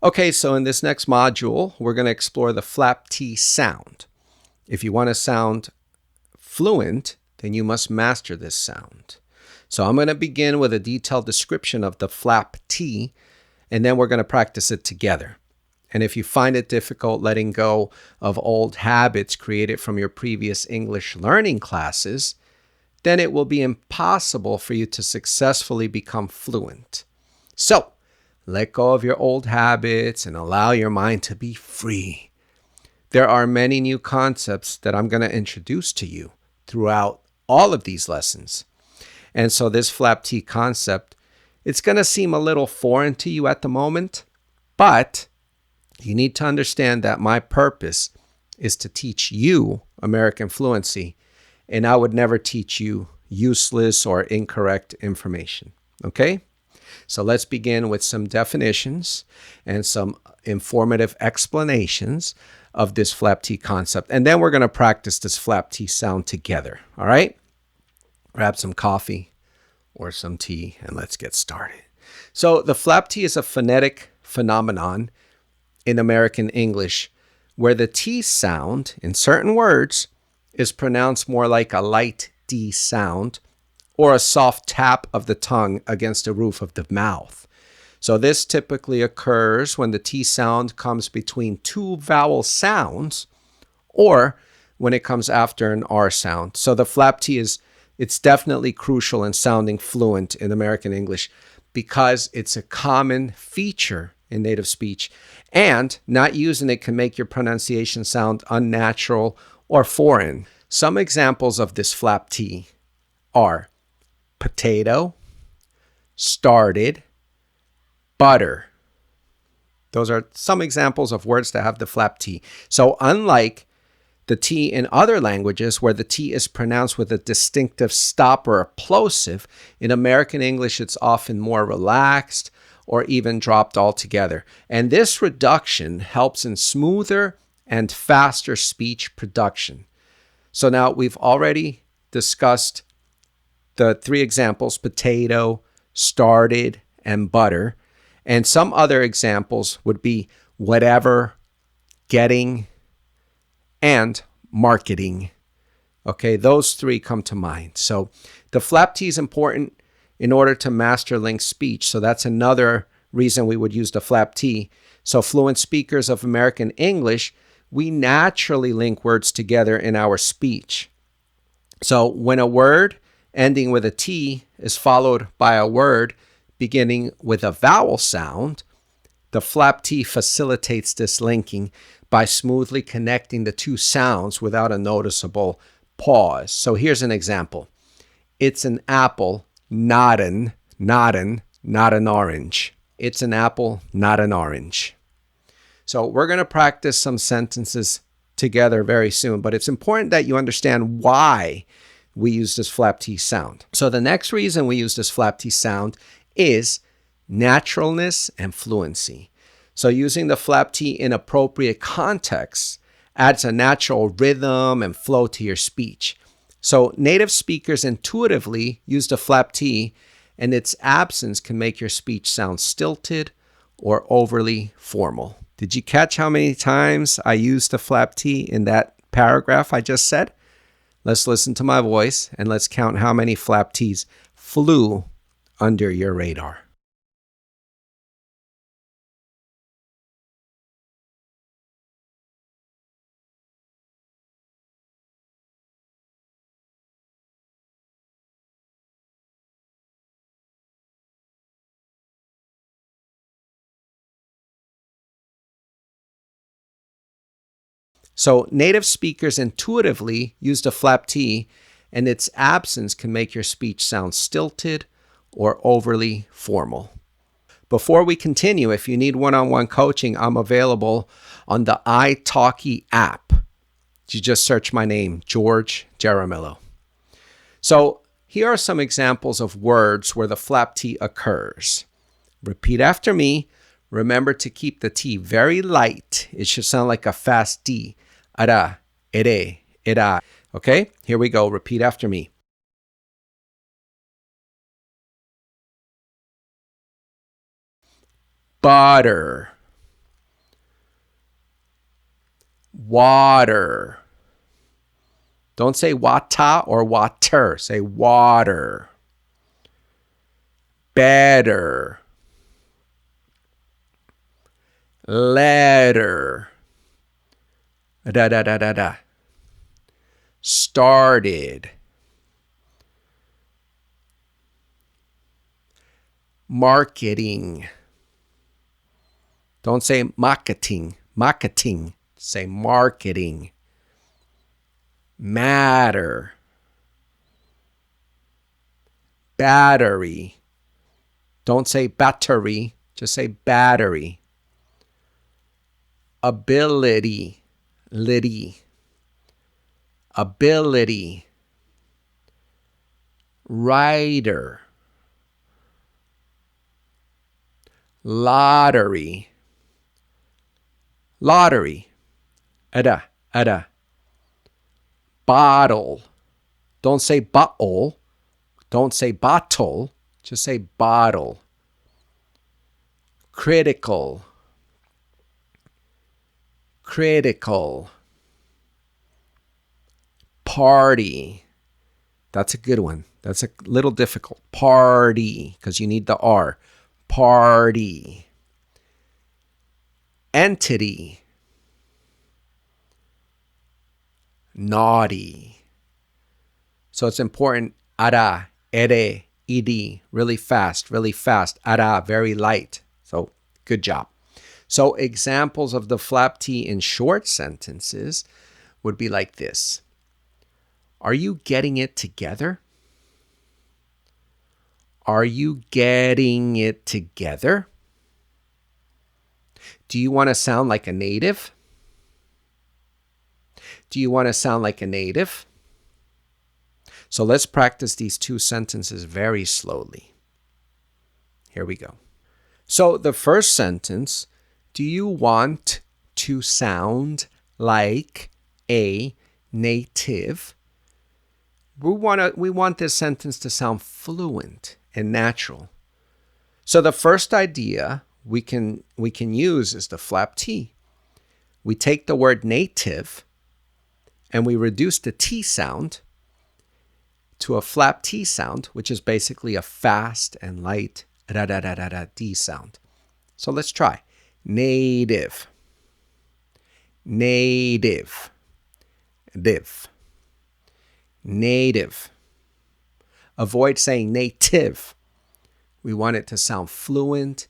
Okay, so in this next module, we're going to explore the flap T sound. If you want to sound fluent, then you must master this sound. So I'm going to begin with a detailed description of the flap T, and then we're going to practice it together. And if you find it difficult letting go of old habits created from your previous English learning classes, then it will be impossible for you to successfully become fluent. So, let go of your old habits and allow your mind to be free. There are many new concepts that I'm going to introduce to you throughout all of these lessons. And so this flap T concept, it's going to seem a little foreign to you at the moment, but you need to understand that my purpose is to teach you American fluency, and I would never teach you useless or incorrect information. Okay? So let's begin with some definitions and some informative explanations of this flap T concept. And then we're going to practice this flap T sound together. All right? Grab some coffee or some tea and let's get started. So the flap T is a phonetic phenomenon in American English where the T sound in certain words is pronounced more like a light D sound or a soft tap of the tongue against the roof of the mouth. So this typically occurs when the T sound comes between two vowel sounds or when it comes after an R sound. So the flap T it's definitely crucial in sounding fluent in American English because it's a common feature in native speech, and not using it can make your pronunciation sound unnatural or foreign. Some examples of this flap T are potato, started, butter. Those are some examples of words that have the flap T. So unlike the T in other languages where the T is pronounced with a distinctive stop or a plosive, in American English it's often more relaxed or even dropped altogether. And this reduction helps in smoother and faster speech production. So now we've already discussed the three examples, potato, started, and butter. And some other examples would be whatever, getting, and marketing. Okay, those three come to mind. So the flap T is important in order to master linked speech. So that's another reason we would use the flap T. So fluent speakers of American English, we naturally link words together in our speech. So when a word ending with a T is followed by a word beginning with a vowel sound, the flap T facilitates this linking by smoothly connecting the two sounds without a noticeable pause. So here's an example. It's an apple, not an orange. It's an apple, not an orange. So we're going to practice some sentences together very soon, but it's important that you understand why we use this flap T sound. So the next reason we use this flap T sound is naturalness and fluency. So using the flap T in appropriate contexts adds a natural rhythm and flow to your speech. So native speakers intuitively use the flap T, and its absence can make your speech sound stilted or overly formal. Did you catch how many times I used the flap T in that paragraph I just said? Let's listen to my voice and let's count how many flap T's flew under your radar. So native speakers intuitively use the flap T, and its absence can make your speech sound stilted or overly formal. Before we continue, if you need one-on-one coaching, I'm available on the italki app. You just search my name, George Jaramillo. So here are some examples of words where the flap T occurs. Repeat after me. Remember to keep the T very light. It should sound like a fast D. Ara, ere, era. Okay, here we go. Repeat after me. Butter, Water. Don't say wata or water. Say water. Better. Letter. Da da da da da. Started. Marketing. Don't say marketing. Marketing. Say marketing. Matter. Battery. Don't say battery. Just say battery. Ability. Liddy. Ability. Rider. Lottery. Lottery. Ada. Ada. Bottle. Don't say bottle. Don't say bottle. Just say bottle. Critical. Critical. Party. That's a good one. That's a little difficult. Party, because you need the R. Party. Entity. Naughty. So it's important. Ara, ere, ed. Really fast, really fast. Ara, very light. So good job. So examples of the flap T in short sentences would be like this. Are you getting it together? Are you getting it together? Do you want to sound like a native? Do you want to sound like a native? So let's practice these two sentences very slowly. Here we go. So the first sentence, do you want to sound like a native? We want this sentence to sound fluent and natural. So the first idea we can use is the flap T. We take the word native and we reduce the T sound to a flap T sound, which is basically a fast and light D sound. So let's try. Native. Native. Div. Native. Avoid saying native. We want it to sound fluent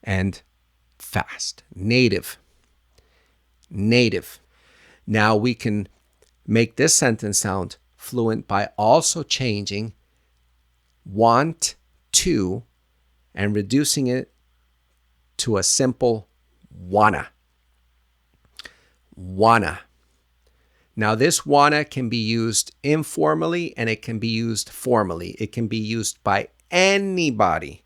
and fast. Native. Native. Now we can make this sentence sound fluent by also changing want to and reducing it to a simple wanna. Wanna. Now this wanna can be used informally and it can be used formally. It can be used by anybody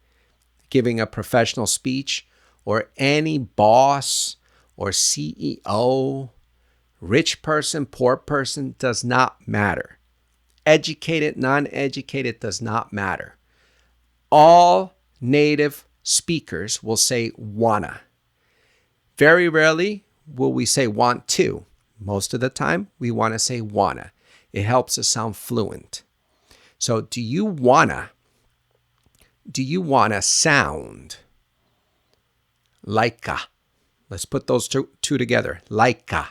giving a professional speech or any boss or CEO, rich person, poor person, does not matter. Educated, non-educated, does not matter. All native speakers will say wanna. Very rarely will we say want to. Most of the time, we want to say wanna. It helps us sound fluent. So do you wanna sound like a? Let's put those two together. Like a.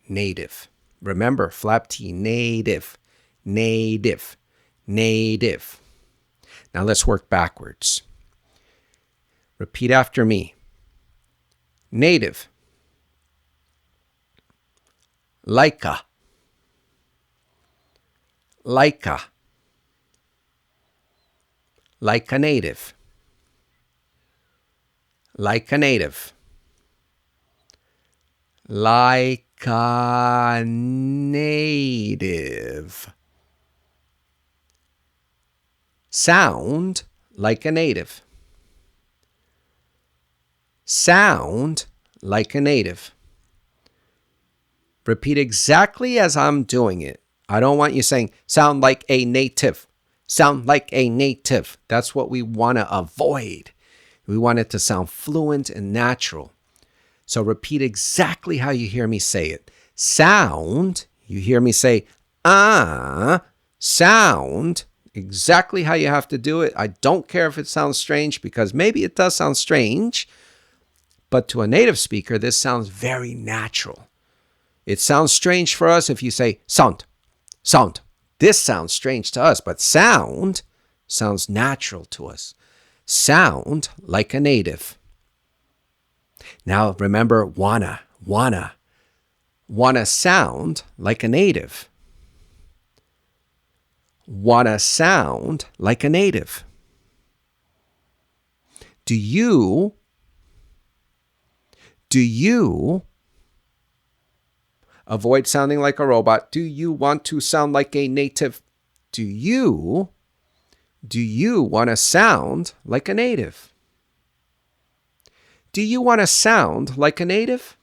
Native. Remember, flap T, native, native, native. Now let's work backwards. Repeat after me. Native. Like a. Like a. Like a native. Like a native. Like a native. Sound like a native. Sound like a native. Repeat exactly as I'm doing it. I don't want you saying, sound like a native. Sound like a native. That's what we want to avoid. We want it to sound fluent and natural. So repeat exactly how you hear me say it. Sound, you hear me say, sound, exactly how you have to do it. I don't care if it sounds strange, because maybe it does sound strange, but to a native speaker, this sounds very natural. It sounds strange for us if you say sound, sound. This sounds strange to us, but sound sounds natural to us. Sound like a native. Now remember, wanna sound like a native. Wanna sound like a native. Do you avoid sounding like a robot? Do you want to sound like a native? Do you want to sound like a native? Do you want to sound like a native?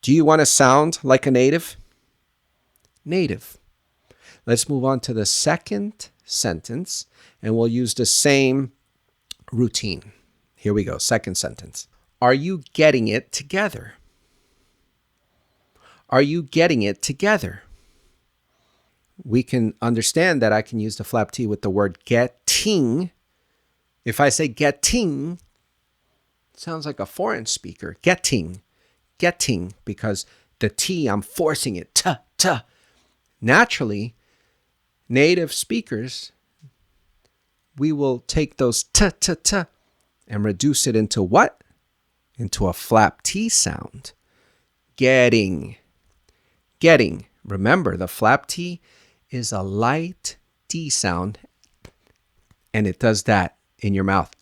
Do you want to sound like a native? Native. Let's move on to the second sentence, and we'll use the same routine. Here we go. Second sentence. Are you getting it together? Are you getting it together? We can understand that I can use the flap T with the word getting. If I say getting, it sounds like a foreign speaker. Getting, because the T, I'm forcing it. T. Naturally, native speakers, we will take those t and reduce it into what? Into a flap T sound. Getting. Remember, the flap T is a light D sound, and it does that in your mouth.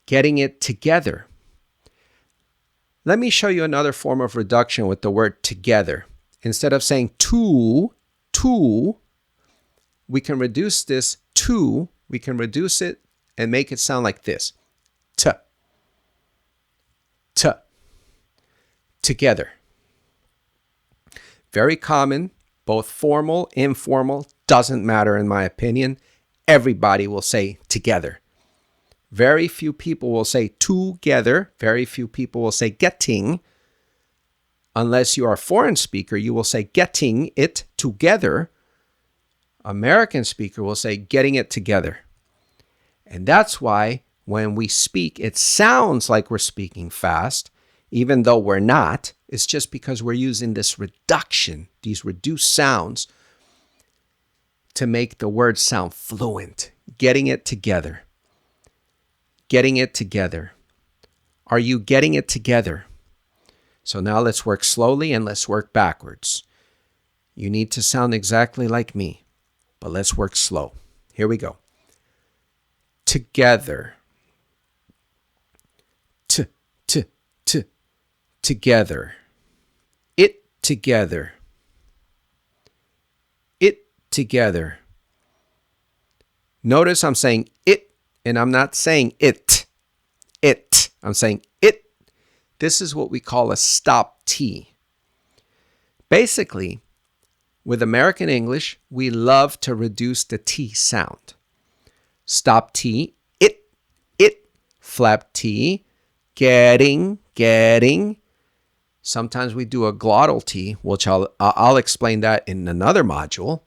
Getting it together. Let me show you another form of reduction with the word together. Instead of saying two, we can reduce this to, we can reduce it and make it sound like this. T. Together. Very common, both formal, informal, doesn't matter in my opinion. Everybody will say together. Very few people will say together. Very few people will say getting. Unless you are a foreign speaker, you will say getting it together. American speaker will say getting it together. And that's why when we speak, it sounds like we're speaking fast, even though we're not. It's just because we're using this reduction, these reduced sounds, to make the word sound fluent. Getting it together. Getting it together. Are you getting it together? So now let's work slowly and let's work backwards. You need to sound exactly like me, but let's work slow. Here we go. Together. Together. It together. It together. Notice I'm saying it, and I'm not saying it. It. I'm saying it. This is what we call a stop T. Basically, with American English, we love to reduce the T sound. Stop T, it, flap T, getting. Sometimes we do a glottal T, which I'll explain that in another module.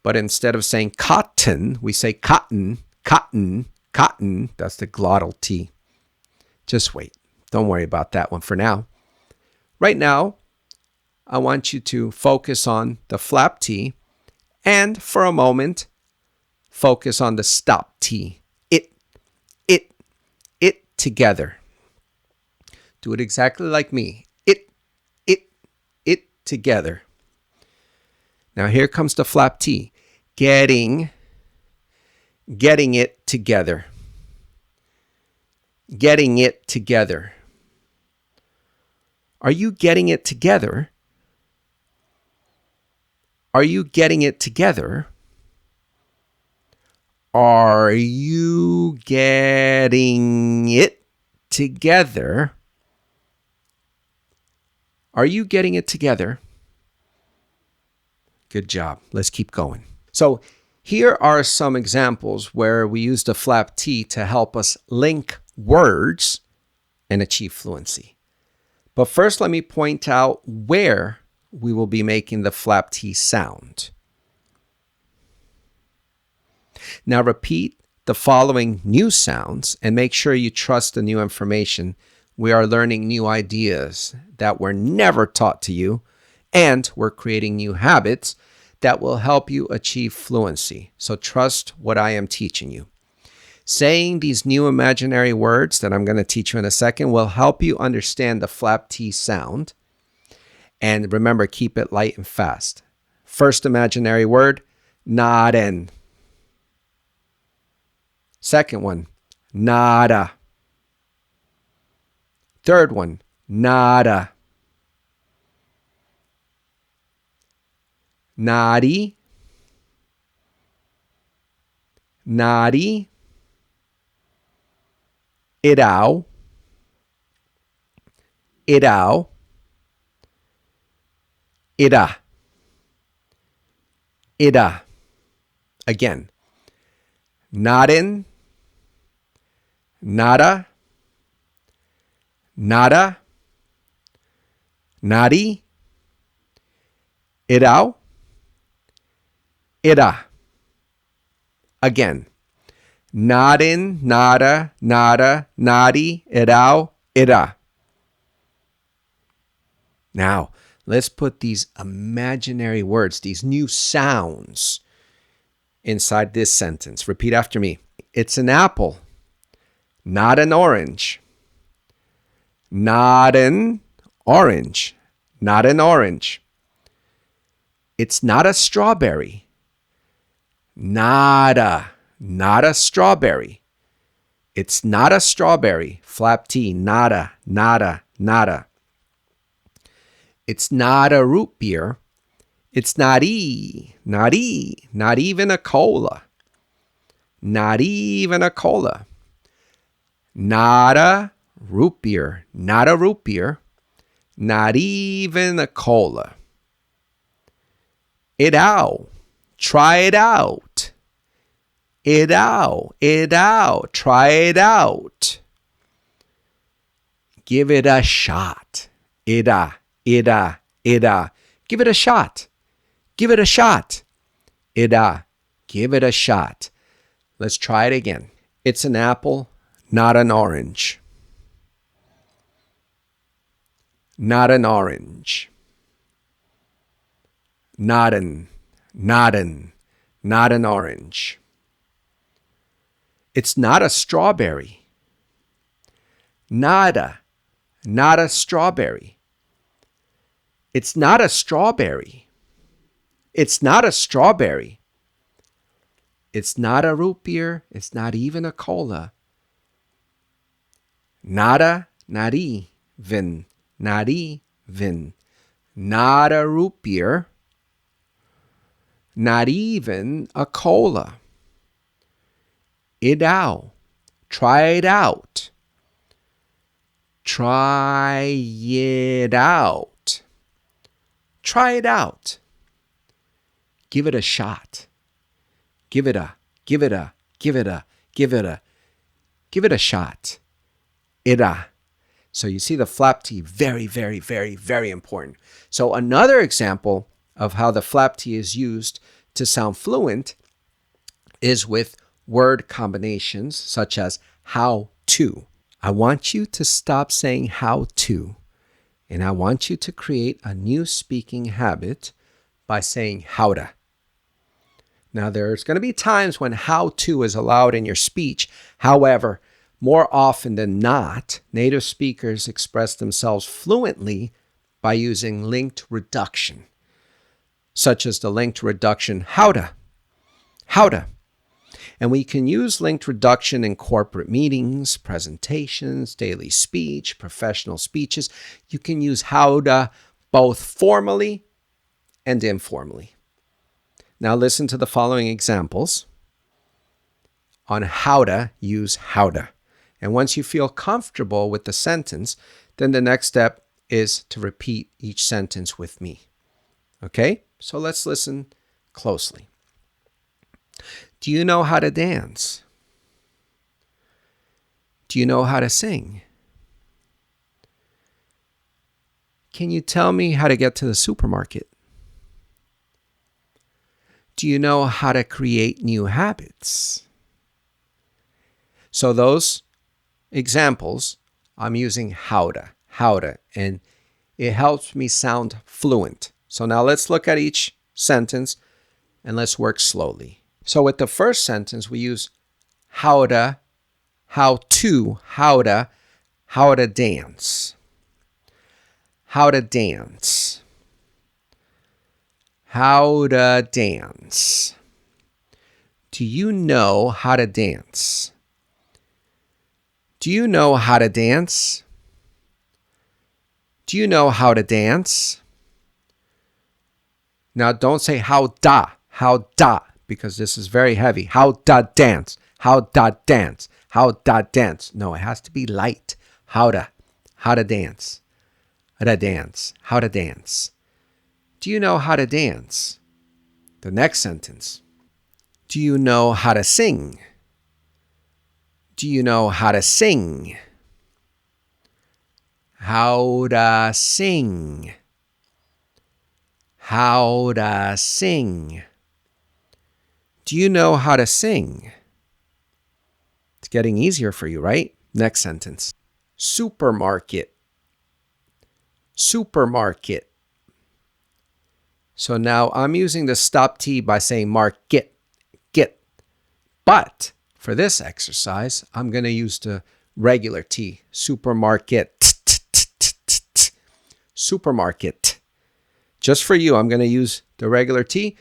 But instead of saying cotton, we say cotton. That's the glottal T. Just wait. Don't worry about that one for now. Right now, I want you to focus on the flap T, and for a moment, focus on the stop T. It together. Do it exactly like me. It together. Now here comes the flap T. Getting it together. Getting it together. Are you getting it together? Are you getting it together? Are you getting it together? Are you getting it together? Good job. Let's keep going. So Here are some examples where we use the flap T to help us link words and achieve fluency. But first, let me point out where we will be making the flap T sound. Now repeat the following new sounds and make sure you trust the new information. We are learning new ideas that were never taught to you, and we're creating new habits that will help you achieve fluency. So trust what I am teaching you. Saying these new imaginary words that I'm going to teach you in a second will help you understand the flap T sound. And remember, keep it light and fast. First imaginary word, naden. Second one, nada. Third one, nada. Nadi. Nadi. Irau. Irau. Ira. Ira. Again. Naden. Nada. Nada. Nadi. Irau. Ira. Again. Naden, nada, nada, nadi, irau, ira. Now, let's put these imaginary words, these new sounds, inside this sentence. Repeat after me. It's an apple, not an orange. Not an orange. Not an orange. It's not a strawberry. Nada. Not a strawberry. It's not a strawberry. Flap T. Nada. Nada. Nada. It's not a root beer. It's not not even a cola. Not even a cola. Not a root beer. Not a root beer. Not even a cola. It out. Try it out. It out. It out. Try it out. Give it a shot. Ida. Ida. Ida. Give it a shot. Give it a shot. Ida. Give it a shot. Let's try it again. It's an apple, not an orange. Not an orange. Not an orange. It's not a strawberry. Not a strawberry. It's not a strawberry. It's not a strawberry. It's not a root beer. It's not even a cola. Nada, not even. Not even. Not a root beer. Not even a cola. It out. Try it out. Try it out. Try it out. Give it a shot. Give it a shot. Ira. So you see the flap T, very, very, very, very important. So another example of how the flap T is used to sound fluent is with word combinations such as how to. I want you to stop saying how to, and I want you to create a new speaking habit by saying howda. Now, there's going to be times when how to is allowed in your speech. However, more often than not, native speakers express themselves fluently by using linked reduction, such as the linked reduction howda, howda. And we can use linked reduction in corporate meetings, presentations, daily speech, professional speeches. You can use howda both formally and informally. Now listen to the following examples on how to use howda. And once you feel comfortable with the sentence, then the next step is to repeat each sentence with me. Okay? So let's listen closely. Do you know how to dance? Do you know how to sing? Can you tell me how to get to the supermarket? Do you know how to create new habits? So those examples, I'm using howda, and it helps me sound fluent. So now let's look at each sentence and let's work slowly. So with the first sentence, we use howda, how to dance. How to dance. How to dance. Do you know how to dance? Do you know how to dance? Do you know how to dance? Now don't say how da, because this is very heavy. How da dance, how da dance, how da dance. No, it has to be light. How to dance. How to dance, how to dance. Do you know how to dance? The next sentence. Do you know how to sing? Do you know how to sing? How to sing. How to sing. Do you know how to sing? It's getting easier for you, right? Next sentence. Supermarket. Supermarket. So now I'm using the stop T by saying market, get. But for this exercise, I'm going to use the regular T. Supermarket. Supermarket. Just for you, I'm going to use the regular T.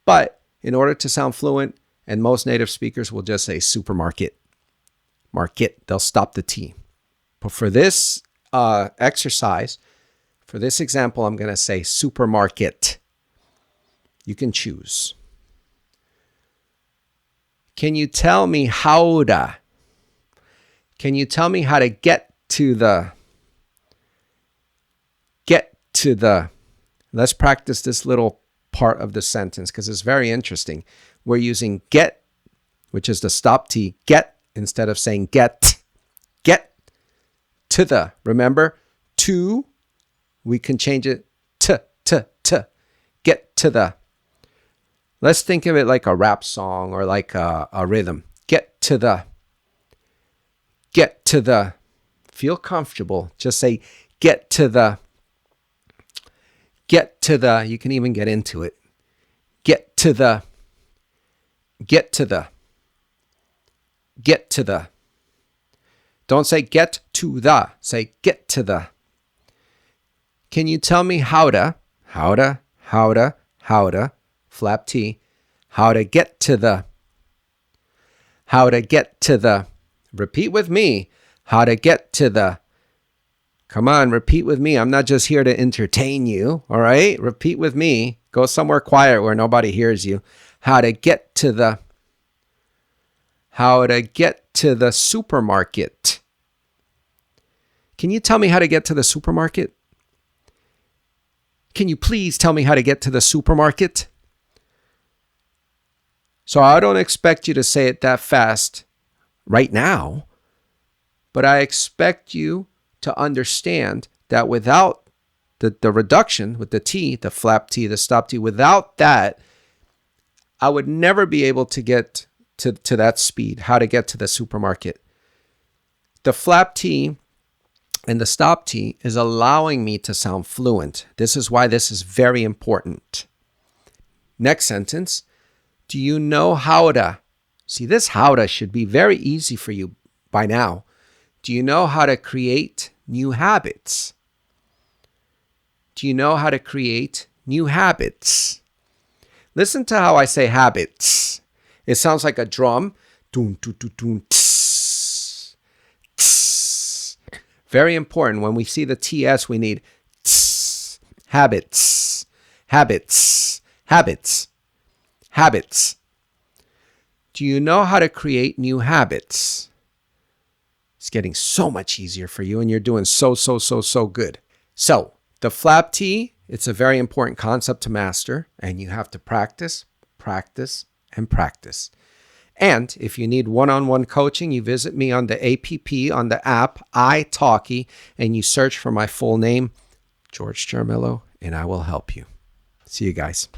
But in order to sound fluent, and most native speakers will just say supermarket. Market. They'll stop the T. But for this exercise, for this example, I'm going to say supermarket. You can choose. Can you tell me how to? Can you tell me how to get to the? Let's practice this little part of the sentence because it's very interesting. We're using get, which is the stop T, get, instead of saying get to the. Remember, to, we can change it to, get to the. Let's think of it like a rap song or like a rhythm. Get to the. Feel comfortable. Just say get to the. You can even get into it. Get to the. Don't say get to the. Say get to the. Can you tell me how to, flap T, how to get to the. Repeat with me. How to get to the. Come on, repeat with me. I'm not just here to entertain you, all right? Repeat with me. Go somewhere quiet where nobody hears you. How to get to the. How to get to the supermarket. Can you tell me how to get to the supermarket? Can you please tell me how to get to the supermarket? So I don't expect you to say it that fast right now, but I expect you to understand that without the reduction with the T, the flap T, the stop T, without that, I would never be able to get to that speed, how to get to the supermarket. The flap T and the stop T is allowing me to sound fluent. This is why this is very important. Next sentence. Do you know how to? See, this how to should be very easy for you by now. Do you know how to create new habits? Do you know how to create new habits? Listen to how I say habits. It sounds like a drum. Doom, doom, doom, doom, tss, tss. Very important. When we see the TS, we need tss. Habits. Habits. Habits. Habits. Do you know how to create new habits? It's getting so much easier for you, and you're doing so good. So the flap T, it's a very important concept to master, and you have to practice, and practice. And if you need one-on-one coaching, you visit me on the APP, on the app, iTalki, and you search for my full name, George Jaramillo, and I will help you. See you guys.